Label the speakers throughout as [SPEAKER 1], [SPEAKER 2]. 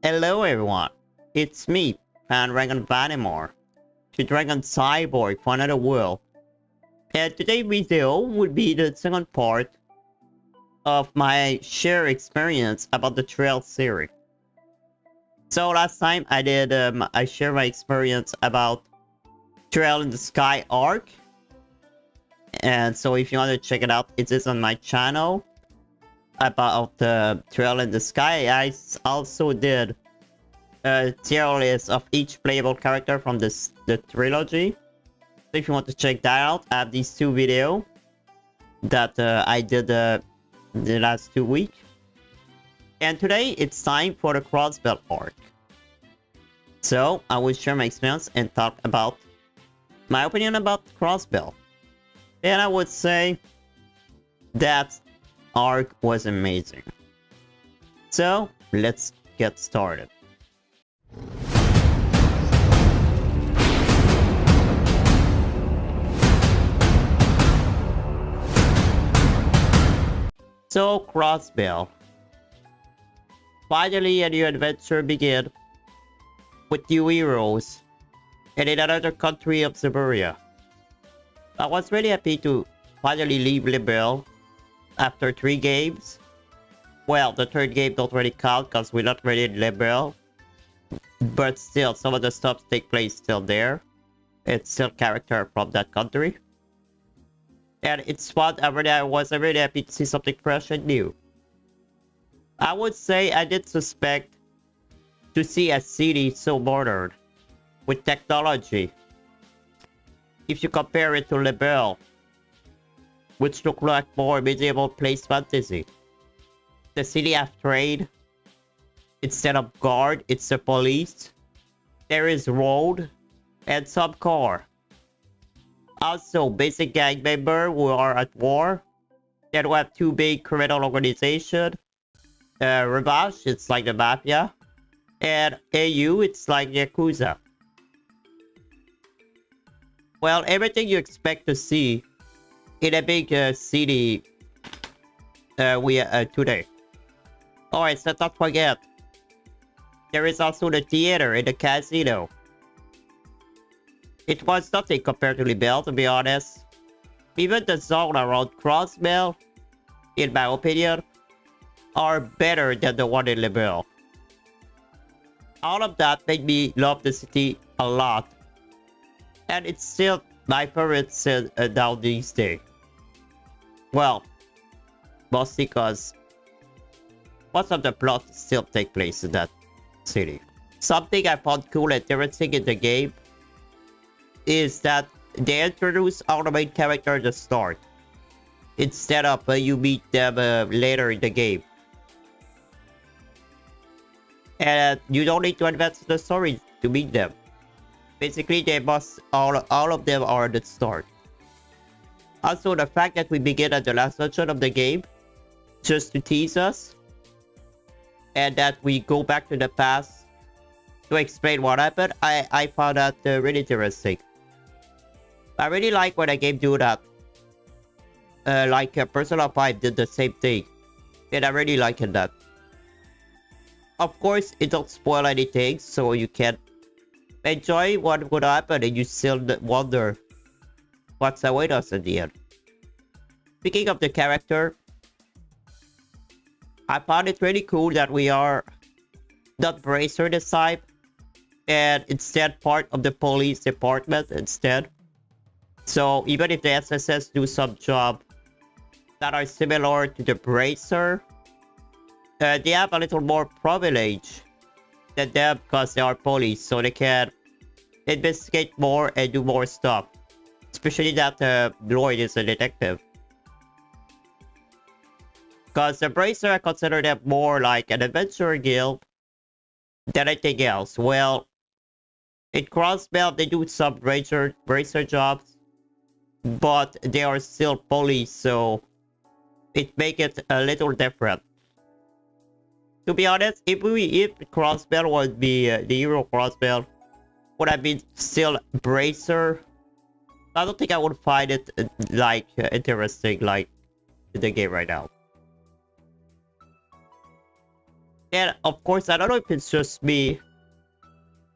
[SPEAKER 1] Hello everyone, it's me, Dragon Vanimore, to Dragon Cyborg for another world. And today's video would be the second part of my share experience about the Trail series. So last time I shared my experience about Trail in the Sky arc. And so if you want to check it out, it is on my channel about the Trail in the Sky. I also did a tier list of each playable character from the trilogy. So if you want to check that out, I have these two videos that I did the last 2 weeks. And today it's time for the Crossbell arc. So I will share my experience and talk about my opinion about Crossbell. And I would say that arc was amazing. So let's get started. So Crossbell. Finally a new adventure begins with new heroes and in another country of Siberia. I was really happy to finally leave Libelle after 3 games. Well, the third game don't really count because we're not really in Libelle. But still, some of the stuff take place still there. It's still character from that country. And it's fun. I was really happy to see something fresh and new. I would say I did suspect to see a city so modern with technology. If you compare it to Libelle, which look like more medieval place fantasy. The city have trade. Instead of guard, it's the police. There is road and some car. Also, basic gang member who are at war. Then we have 2 big criminal organizations. Ravash, it's like the mafia. And AU, it's like Yakuza. Well, everything you expect to see in a big city today. Alright, so don't forget, there is also the theater and the casino. It was nothing compared to Libelle, to be honest. Even the zone around Crossbell, in my opinion, are better than the one in Libelle. All of that made me love the city a lot. And it's still my favorite down these days. Well, mostly because most of the plot still take place in that city. Something I found cool and interesting in the game is that they introduce all the main characters at the start, instead of you meet them later in the game. And you don't need to advance the story to meet them. Basically, they must all of them are at the start. Also, the fact that we begin at the last dungeon of the game, just to tease us, and that we go back to the past to explain what happened, I found that really interesting. I really like when a game do that. Like Persona 5 did the same thing, and I really like that. Of course, it don't spoil anything, so you can enjoy what would happen and you still wonder what's await us at the end. Speaking of the character, I found it really cool that we are not Bracer this time and instead part of the police department instead. So even if the SSS do some job that are similar to the Bracer, they have a little more privilege than them because they are police, so they can investigate more and do more stuff. Especially that Lloyd is a detective. Because the Bracer, I consider them more like an adventure guild than anything else. Well, in Crossbell, they do some Bracer jobs, but they are still police, so it makes it a little different. To be honest, if Crossbell would be the hero Crossbell, would have been still Bracer, I don't think I would find it like interesting like in the game right now. And of course, I don't know if it's just me,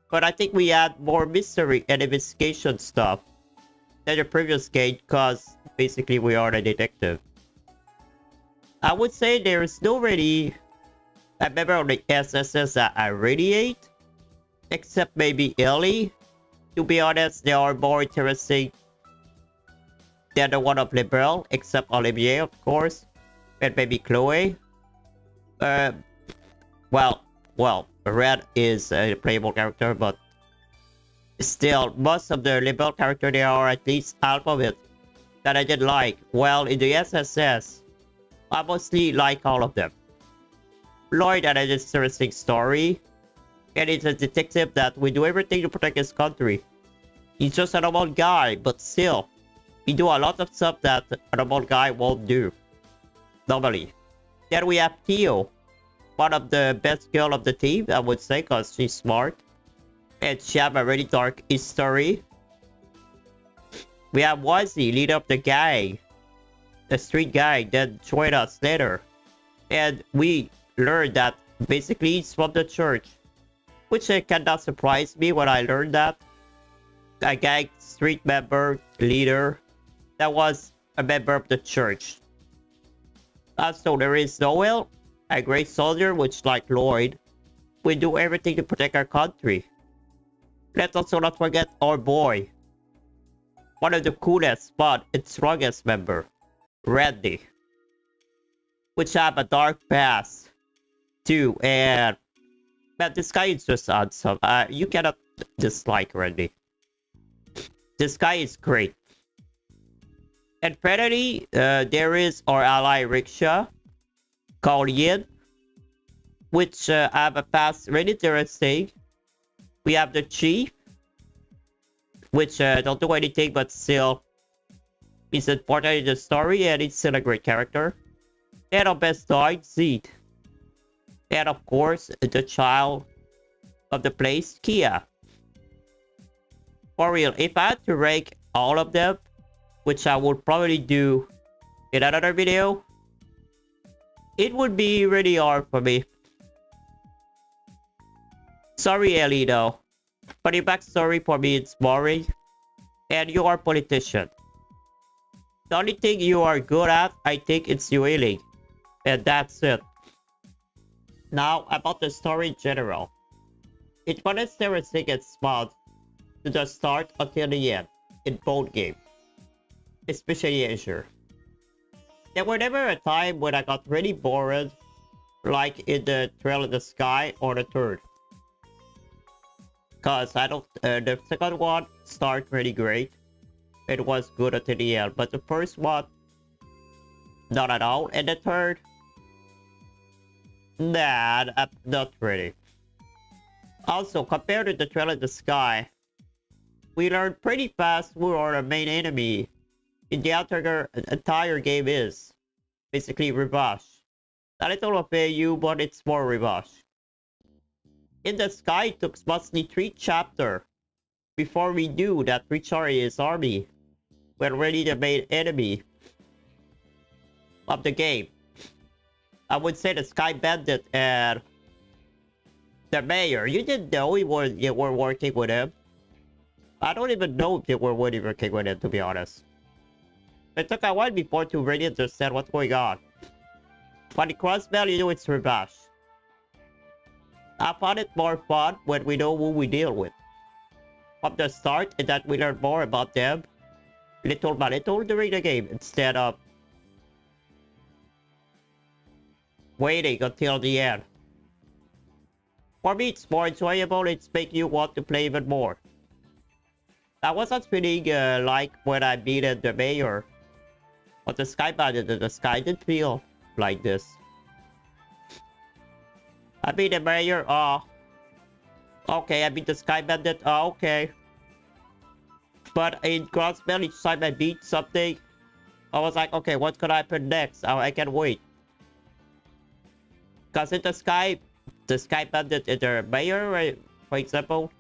[SPEAKER 1] but I think we add more mystery and investigation stuff than the previous game because basically we are a detective. I would say there is no really a member of the SSS that I radiate, except maybe Ellie. To be honest, they are more interesting than the one of Liberal, except Olivier, of course, and maybe Chloe. Uh, well, Red is a playable character, but still, most of the Liberal character there are at least half of it that I did like. Well, in the SSS, I mostly like all of them. Lloyd had an interesting story, and he's a detective that will do everything to protect his country. He's just a normal guy, but still, he do a lot of stuff that a normal guy won't do normally. Then we have Theo, one of the best girl of the team, I would say, because she's smart. And she have a really dark history. We have Wazzy, leader of the gang, the street gang that joined us later. And we learned that basically he's from the church, which cannot surprise me when I learned that. A gang street member, leader, that was a member of the church. Also, there is Noel, a great soldier, which like Lloyd, we do everything to protect our country. Let's also not forget our boy, one of the coolest but strongest member, Randy, which have a dark past too. And man, this guy is just awesome. You cannot dislike Randy. This guy is great. And finally, there is our ally Riksha, called Yin, which have a past really interesting. We have the Chief, which don't do anything but still is important in the story, and it's still a great character. And our best dog, Zed. And of course, the child of the place, Kia. For real, if I had to rank all of them, which I would probably do in another video, it would be really hard for me. Sorry, Ellie, though. But your backstory for me it's boring. And you are a politician. The only thing you are good at, I think, it's dueling. And that's it. Now, about the story in general. It was interesting and smooth to the start until the end in both games. Especially Azure. There were never a time when I got really bored, like in the Trail in the Sky or the third. Cause I don't, the second one started really great. It was good until the end, but the first one, not at all. And the third, nah, not really. Also, compared to the Trail in the Sky, we learned pretty fast who our main enemy in the entire game is. Basically, Rivash. A little of AU, but it's more Rivash. In the Sky, it took mostly 3 chapters before we knew that Richari's army were really the main enemy of the game. I would say the Sky Bandit and the Mayor. You didn't know you were working with him. I don't even know if you were working with him, to be honest. It took a while before to really understand what's going on. But in Crossbell, you know it's Rivash. I found it more fun when we know who we deal with. From the start, and that we learn more about them, little by little during the game, instead of waiting until the end. For me, it's more enjoyable, it's making you want to play even more. I wasn't feeling like when I beat the Mayor. But the Sky Bandit, the Sky didn't feel like this. I beat the Mayor, okay, I beat the Sky Bandit, okay. But in Crossbell, each time I beat something, I was like, okay, what could happen next? I can wait. Because in the Sky Bandit and the Mayor, for example,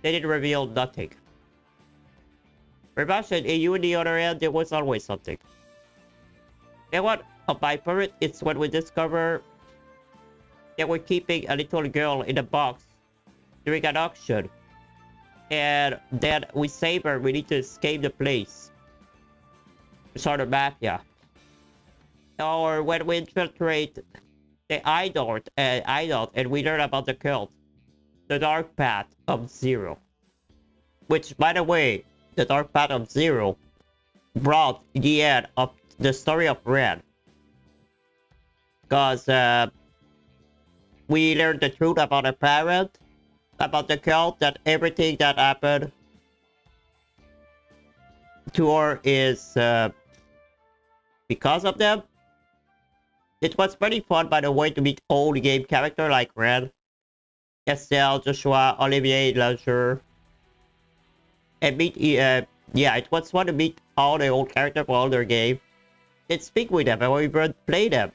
[SPEAKER 1] they didn't reveal nothing. Rivash and AU on the other end, there was always something. And what a byproduct is when we discover They were keeping a little girl in a box during an auction. And then we save her. We need to escape the place. Sort of mafia. Or when we infiltrate the idol and we learn about the cult. The Dark Path of Zero. Which, by the way, the Dark Path of Zero brought the end of the story of Red. Because we learned the truth about the parent, about the cult, that everything that happened to her is because of them. It was pretty fun, by the way, to meet old game character like Red, Estelle, Joshua, Olivier, Azure, and meet yeah, it was fun to meet all the old characters for all their game and speak with them and even play them.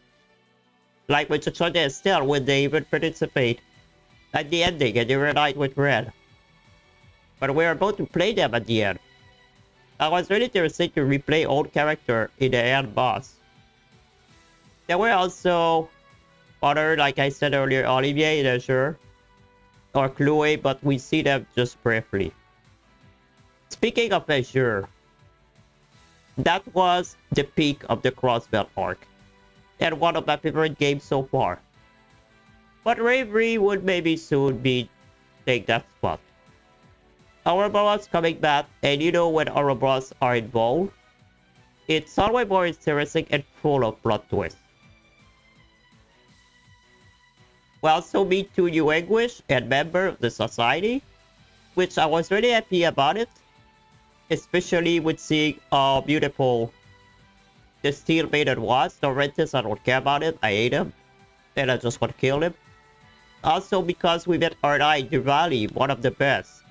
[SPEAKER 1] Like with Joshua and Estelle when they even participate at the ending and they reunite with Red. But we were about to play them at the end. I was really interested to replay old character in the end boss. There were also other, like I said earlier, Olivier and Azure or Chloe, but we see them just briefly. Speaking of Azure, that was the peak of the Crossbell arc, and one of my favorite games so far. But Bravery would maybe soon take that spot. Ouroboros coming back, and you know when Ouroboros are involved, it's always more interesting and full of plot twists. We also meet two new English and member of the society, which I was really happy about it. Especially with seeing how beautiful the Steel Maiden was. Laurentis, I don't care about it. I hate him. And I just want to kill him. Also because we met R9 Diwali, one of the best.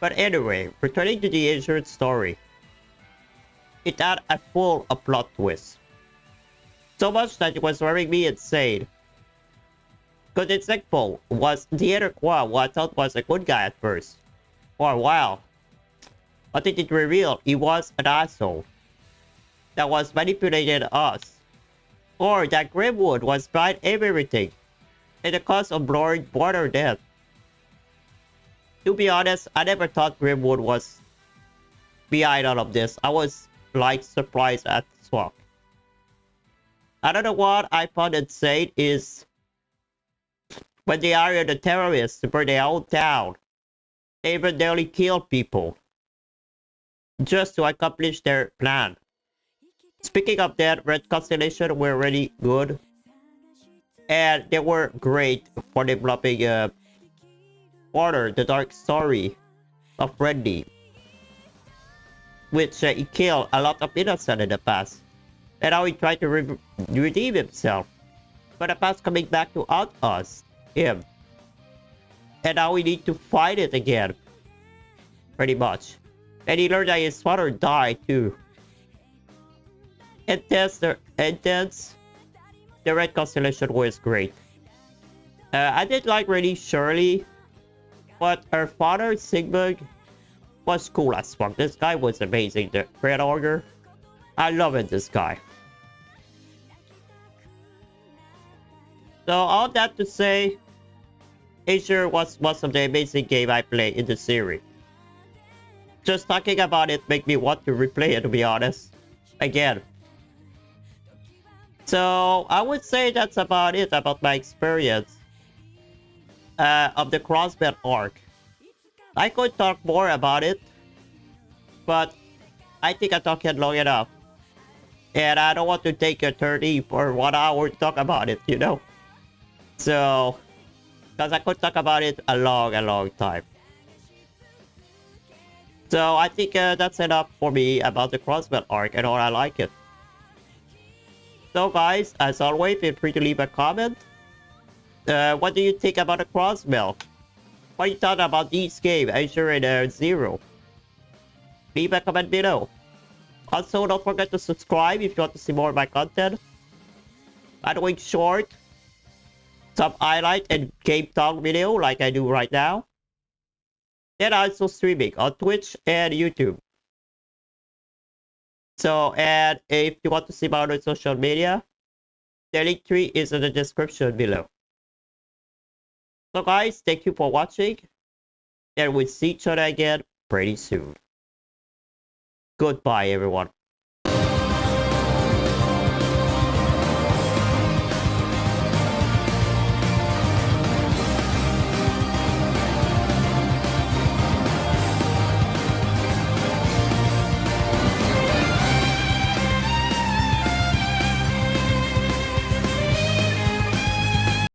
[SPEAKER 1] But anyway, returning to the Azure story. It had a full of plot twists. So much that it was driving me insane. Because example was the other Kwa, who I thought was a good guy at first. For a while. But it revealed he was an asshole that was manipulating us, or that Grimwood was behind everything, and the cause of Lord Border death. To be honest, I never thought Grimwood was behind all of this. I was like surprised at Swak. Another one I found insane is when they hired the terrorists to burn their own town. They even nearly killed people just to accomplish their plan. Speaking of that, Red Constellation were really good. And they were great for developing further the dark story of Randy. Which he killed a lot of innocents in the past. And how he tried to redeem himself. But the past coming back to out him. And now we need to fight it again. Pretty much. And he learned that his father died too. Intense, the Red Constellation was great. I did like really Shirley, but her father, Sigmund, was cool as fuck. This guy was amazing, the Red Augur. I love it, this guy. So all that to say, Azure was one of the amazing game I played in the series. Just talking about it make me want to replay it, to be honest. Again. So, I would say that's about it, about my experience of the Crossbell arc. I could talk more about it, but I think I talked it long enough. And I don't want to take a 30 or 1 hour to talk about it, you know? So, because I could talk about it a long time. So I think that's enough for me about the Crossbell arc and how I like it. So guys, as always, feel free to leave a comment. What do you think about the Crossbell? What do you thought about this game, Azure and Zero? Leave a comment below. Also, don't forget to subscribe if you want to see more of my content. I'm doing short, some highlight and game talk video like I do right now. And also streaming on Twitch and YouTube. So, and if you want to see my other social media, The link tree is in the description below. So guys, thank you for watching, and we'll see each other again pretty soon. Goodbye everyone.